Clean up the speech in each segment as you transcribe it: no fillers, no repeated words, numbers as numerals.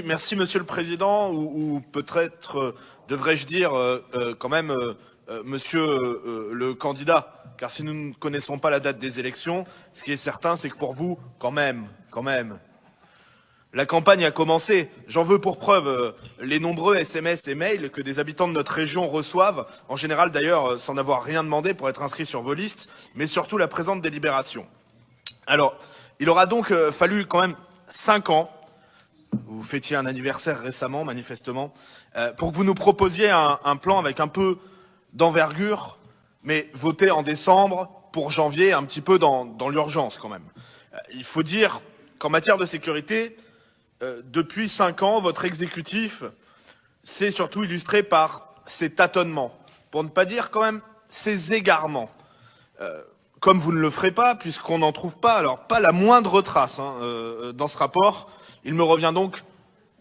Merci Monsieur le Président, ou peut-être devrais-je dire quand même Monsieur le candidat, car si nous ne connaissons pas la date des élections, ce qui est certain, c'est que pour vous, quand même, la campagne a commencé. J'en veux pour preuve les nombreux SMS et mails que des habitants de notre région reçoivent, en général d'ailleurs sans avoir rien demandé pour être inscrits sur vos listes, mais surtout la présente délibération. Alors, il aura donc fallu quand même 5 ans, vous fêtiez un anniversaire récemment manifestement, pour que vous nous proposiez un plan avec un peu d'envergure, mais voté en décembre pour janvier, un petit peu dans l'urgence quand même. Il faut dire qu'en matière de sécurité, depuis 5 ans, votre exécutif s'est surtout illustré par ses tâtonnements, pour ne pas dire quand même ses égarements. Comme vous ne le ferez pas, puisqu'on n'en trouve pas, alors pas la moindre trace dans ce rapport, il me revient donc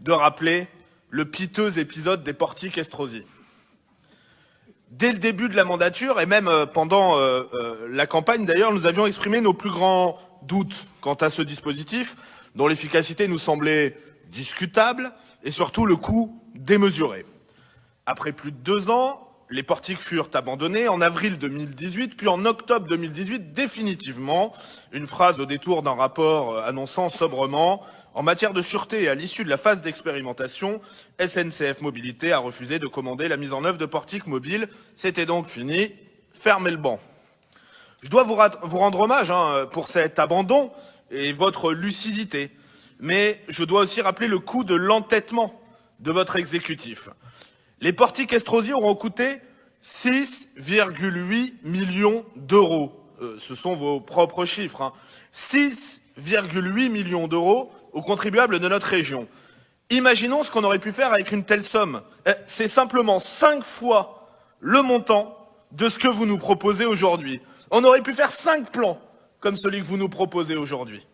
de rappeler le piteux épisode des portiques Estrosi. Dès le début de la mandature, et même pendant la campagne d'ailleurs, nous avions exprimé nos plus grands doutes quant à ce dispositif, dont l'efficacité nous semblait discutable, et surtout le coût démesuré. Après plus de 2 ans, les portiques furent abandonnés en avril 2018, puis en octobre 2018, définitivement, une phrase au détour d'un rapport annonçant sobrement « En matière de sûreté et à l'issue de la phase d'expérimentation, SNCF Mobilité a refusé de commander la mise en œuvre de portiques mobiles. C'était donc fini. Fermez le banc. » Je dois vous rendre hommage pour cet abandon et votre lucidité, mais je dois aussi rappeler le coût de l'entêtement de votre exécutif. Les portiques Estrosi auront coûté 6,8 millions d'euros. Ce sont vos propres chiffres. 6,8 millions d'euros aux contribuables de notre région. Imaginons ce qu'on aurait pu faire avec une telle somme. C'est simplement 5 fois le montant de ce que vous nous proposez aujourd'hui. On aurait pu faire 5 plans comme celui que vous nous proposez aujourd'hui.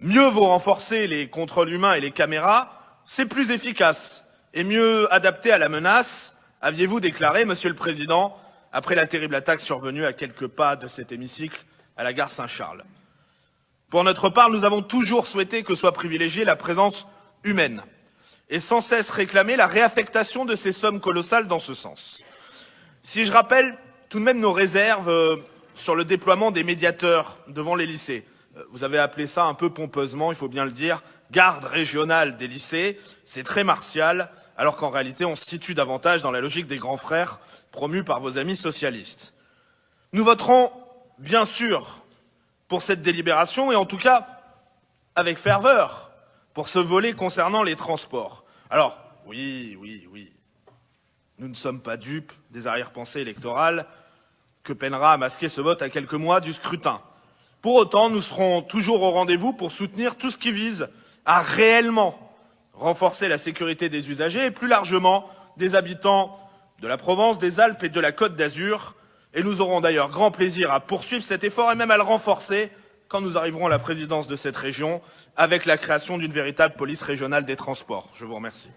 Mieux vaut renforcer les contrôles humains et les caméras, c'est plus efficace et mieux adapté à la menace, aviez-vous déclaré, Monsieur le Président, après la terrible attaque survenue à quelques pas de cet hémicycle à la gare Saint-Charles. Pour notre part, nous avons toujours souhaité que soit privilégiée la présence humaine et sans cesse réclamé la réaffectation de ces sommes colossales dans ce sens. Si je rappelle tout de même nos réserves sur le déploiement des médiateurs devant les lycées, vous avez appelé ça un peu pompeusement, il faut bien le dire, garde régionale des lycées, c'est très martial, alors qu'en réalité on se situe davantage dans la logique des grands frères promus par vos amis socialistes. Nous voterons bien sûr pour cette délibération et en tout cas avec ferveur pour ce volet concernant les transports. Alors, oui, nous ne sommes pas dupes des arrière-pensées électorales que peinera à masquer ce vote à quelques mois du scrutin. Pour autant, nous serons toujours au rendez-vous pour soutenir tout ce qui vise à réellement renforcer la sécurité des usagers et plus largement des habitants de la Provence, des Alpes et de la Côte d'Azur. Et nous aurons d'ailleurs grand plaisir à poursuivre cet effort et même à le renforcer quand nous arriverons à la présidence de cette région avec la création d'une véritable police régionale des transports. Je vous remercie.